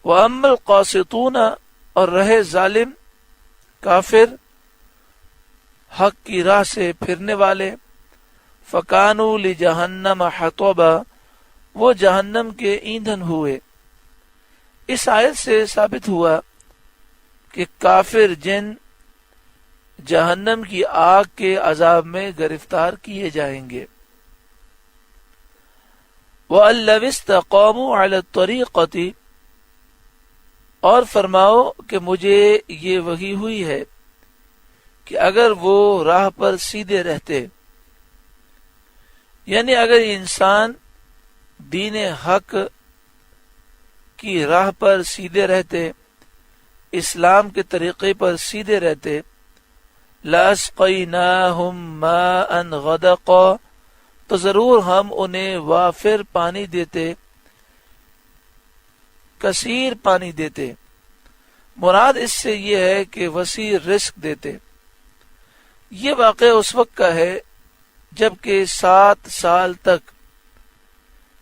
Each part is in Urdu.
وَأَمَّا الْقَاسِطُونَ اور رہے ظالم کافر حق کی راہ سے پھرنے والے فَكَانُوا لِجَهَنَّمَ حَطَبًا وہ جہنم کے ایندھن ہوئے۔ اس آیت سے ثابت ہوا کہ کافر جن جہنم کی آگ کے عذاب میں گرفتار کیے جائیں گے۔ وَأَن لَّوِ اسْتَقَامُوا عَلَى الطَّرِيقَةِ اور فرماؤ کہ مجھے یہ وحی ہوئی ہے کہ اگر وہ راہ پر سیدھے رہتے، یعنی اگر انسان دین حق کی راہ پر سیدھے رہتے، اسلام کے طریقے پر سیدھے رہتے، لَأَسْقَيْنَاهُمْ مَاءً غَدَقًا تو ضرور ہم انہیں وافر پانی دیتے، کثیر پانی دیتے۔ مراد اس سے یہ ہے کہ وسیع رزق دیتے۔ یہ واقعہ اس وقت کا ہے جبکہ 7 سال تک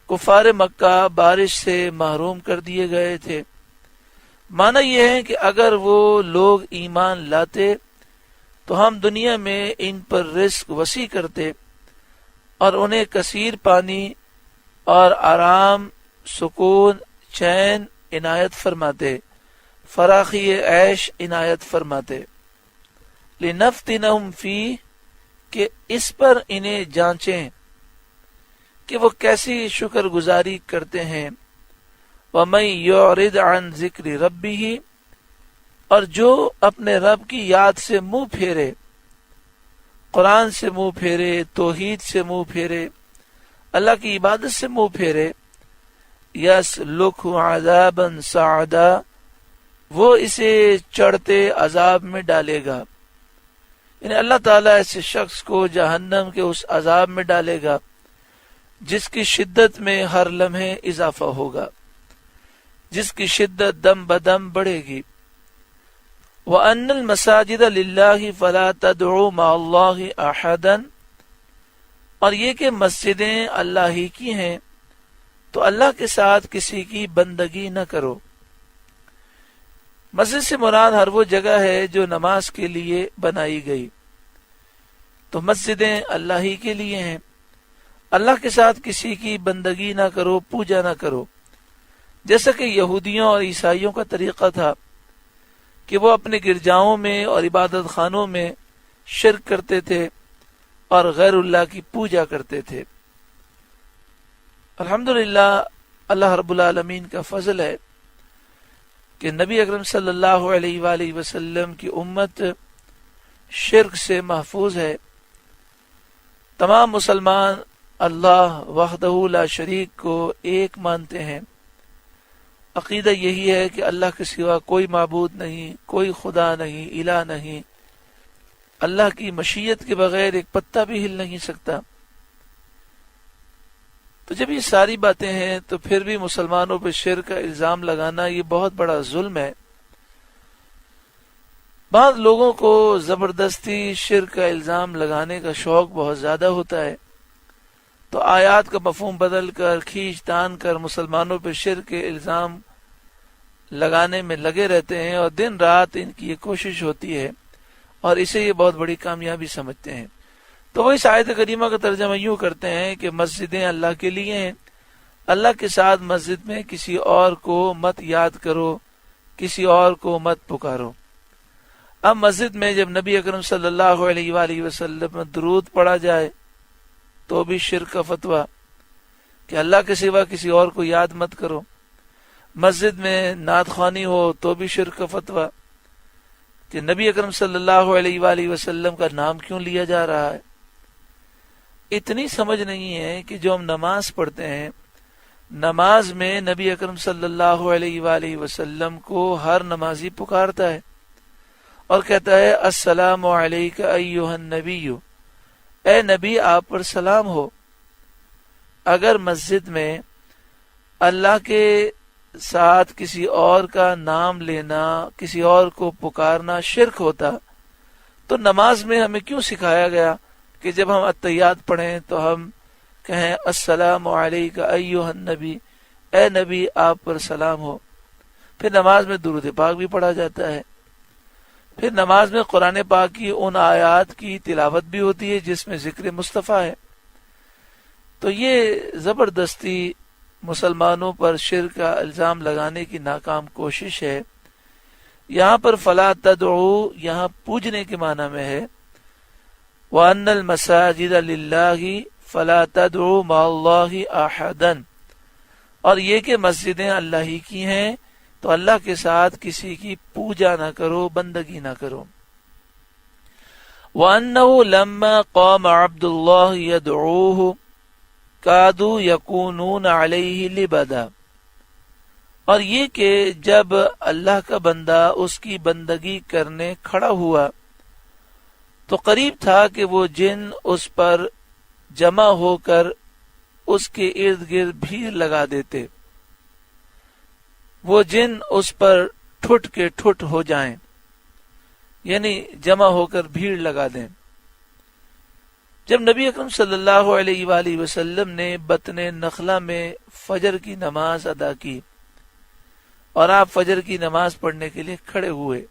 کفار مکہ بارش سے محروم کر دیے گئے تھے۔ معنی یہ ہے کہ اگر وہ لوگ ایمان لاتے تو ہم دنیا میں ان پر رزق وسیع کرتے اور انہیں کثیر پانی اور آرام، سکون، چین عنایت فرماتے، فراخی عیش عنایت فرماتے۔ لِنَفْتِنَهُمْ فِيهِ کہ اس پر انہیں جانچیں کہ وہ کیسی شکر گزاری کرتے ہیں۔ وَمَن يُعْرِضْ عَن ذِكْرِ رَبِّهِ اور جو اپنے رب کی یاد سے منہ پھیرے، قرآن سے منہ پھیرے، توحید سے منہ پھیرے، اللہ کی عبادت سے منہ پھیرے، يَسْلُكْهُ عَذَابًا صَعَدًا وہ اسے چڑھتے عذاب میں ڈالے گا۔ یعنی اللہ تعالیٰ ایسے شخص کو جہنم کے اس عذاب میں ڈالے گا جس کی شدت میں ہر لمحے اضافہ ہوگا، جس کی شدت دم بدم بڑھے گی۔ وَأَنَّ الْمَسَاجِدَ لِلَّهِ فَلَا تَدْعُوا مَعَ اللَّهِ أَحَدًا اور یہ کہ مسجدیں اللہ ہی کی ہیں تو اللہ کے ساتھ کسی کی بندگی نہ کرو۔ مسجد سے مراد ہر وہ جگہ ہے جو نماز کے لیے بنائی گئی، تو مسجدیں اللہ ہی کے لیے ہیں۔ اللہ کے ساتھ کسی کی بندگی نہ کرو، پوجا نہ کرو، جیسا کہ یہودیوں اور عیسائیوں کا طریقہ تھا کہ وہ اپنے گرجاؤں میں اور عبادت خانوں میں شرک کرتے تھے اور غیر اللہ کی پوجا کرتے تھے۔ الحمدللہ اللہ رب العالمین کا فضل ہے کہ نبی اکرم صلی اللہ علیہ وآلہ وسلم کی امت شرک سے محفوظ ہے۔ تمام مسلمان اللہ وحدہ لا شریک کو ایک مانتے ہیں۔ عقیدہ یہی ہے کہ اللہ کے سوا کوئی معبود نہیں، کوئی خدا نہیں، الہ نہیں۔ اللہ کی مشیت کے بغیر ایک پتا بھی ہل نہیں سکتا۔ تو جب یہ ساری باتیں ہیں تو پھر بھی مسلمانوں پہ شرک کا الزام لگانا یہ بہت بڑا ظلم ہے۔ بعض لوگوں کو زبردستی شرک کا الزام لگانے کا شوق بہت زیادہ ہوتا ہے، تو آیات کا مفہوم بدل کر کھینچ تان کر مسلمانوں پہ شرک کے الزام لگانے میں لگے رہتے ہیں، اور دن رات ان کی یہ کوشش ہوتی ہے اور اسے یہ بہت بڑی کامیابی سمجھتے ہیں۔ تو وہ اس آیت کریمہ کا ترجمہ یوں کرتے ہیں کہ مسجدیں اللہ کے لیے ہیں، اللہ کے ساتھ مسجد میں کسی اور کو مت یاد کرو، کسی اور کو مت پکارو۔ اب مسجد میں جب نبی اکرم صلی اللہ علیہ وآلہ وسلم درود پڑھا جائے تو بھی شرک کا فتویٰ کہ اللہ کے سوا کسی اور کو یاد مت کرو۔ مسجد میں نعت خوانی ہو تو بھی شرک کا فتویٰ کہ نبی اکرم صلی اللہ علیہ وآلہ وسلم کا نام کیوں لیا جا رہا ہے۔ اتنی سمجھ نہیں ہے کہ جو ہم نماز پڑھتے ہیں، نماز میں نبی اکرم صلی اللہ علیہ وآلہ وسلم کو ہر نمازی پکارتا ہے اور کہتا ہے السلام علیک ایھا النبی، اے نبی آپ پر سلام ہو۔ اگر مسجد میں اللہ کے ساتھ کسی اور کا نام لینا، کسی اور کو پکارنا شرک ہوتا تو نماز میں ہمیں کیوں سکھایا گیا کہ جب ہم اتحیات پڑھیں تو ہم کہیں السلام علیک ایھا النبی، اے نبی آپ پر سلام ہو۔ پھر نماز میں درود پاک بھی پڑھا جاتا ہے، پھر نماز میں قرآن پاک کی ان آیات کی تلاوت بھی ہوتی ہے جس میں ذکر مصطفیٰ ہے۔ تو یہ زبردستی مسلمانوں پر شرک کا الزام لگانے کی ناکام کوشش ہے۔ یہاں پر فلا تدعو یہاں پوجنے کے معنی میں ہے، وَأَنَّ الْمَسَاجِدَ لِلَّهِ فَلَا تَدْعُوا مَعَ اللَّهِ أَحَدًا، اور یہ کہ مسجدیں اللہ ہی کی ہیں تو اللہ کے ساتھ کسی کی پوجا نہ کرو، بندگی نہ کرو۔ وَأَنَّهُ لَمَّا قَامَ عَبْدُ اللَّهِ يَدْعُوهُ كَادُوا يَكُونُونَ عَلَيْهِ لِبَدًا، اور یہ کہ جب اللہ کا بندہ اس کی بندگی کرنے کھڑا ہوا تو قریب تھا کہ وہ جن اس پر جمع ہو کر اس کے ارد گرد بھیڑ لگا دیتے، وہ جن اس پر ٹھٹ کے ٹھٹ ہو جائیں، یعنی جمع ہو کر بھیڑ لگا دیں۔ جب نبی اکرم صلی اللہ علیہ وآلہ وسلم نے بطن نخلہ میں فجر کی نماز ادا کی اور آپ فجر کی نماز پڑھنے کے لیے کھڑے ہوئے،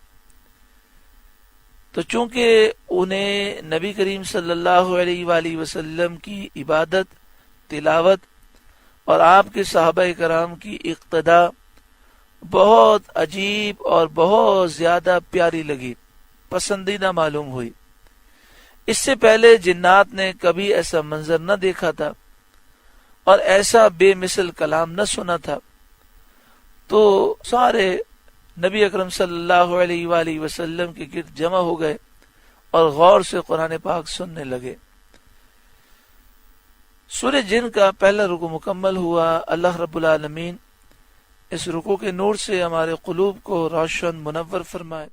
تو چونکہ انہیں نبی کریم صلی اللہ علیہ وآلہ وسلم کی عبادت، تلاوت اور آپ کے صحابہ کرام کی اقتداء بہت عجیب اور بہت زیادہ پیاری لگی، پسندیدہ معلوم ہوئی۔ اس سے پہلے جنات نے کبھی ایسا منظر نہ دیکھا تھا اور ایسا بے مثل کلام نہ سنا تھا، تو سارے نبی اکرم صلی اللہ علیہ وآلہ وسلم کے گرد جمع ہو گئے اور غور سے قرآن پاک سننے لگے۔ سورہ جن کا پہلا رکوع مکمل ہوا۔ اللہ رب العالمین اس رکوع کے نور سے ہمارے قلوب کو روشن منور فرمائے۔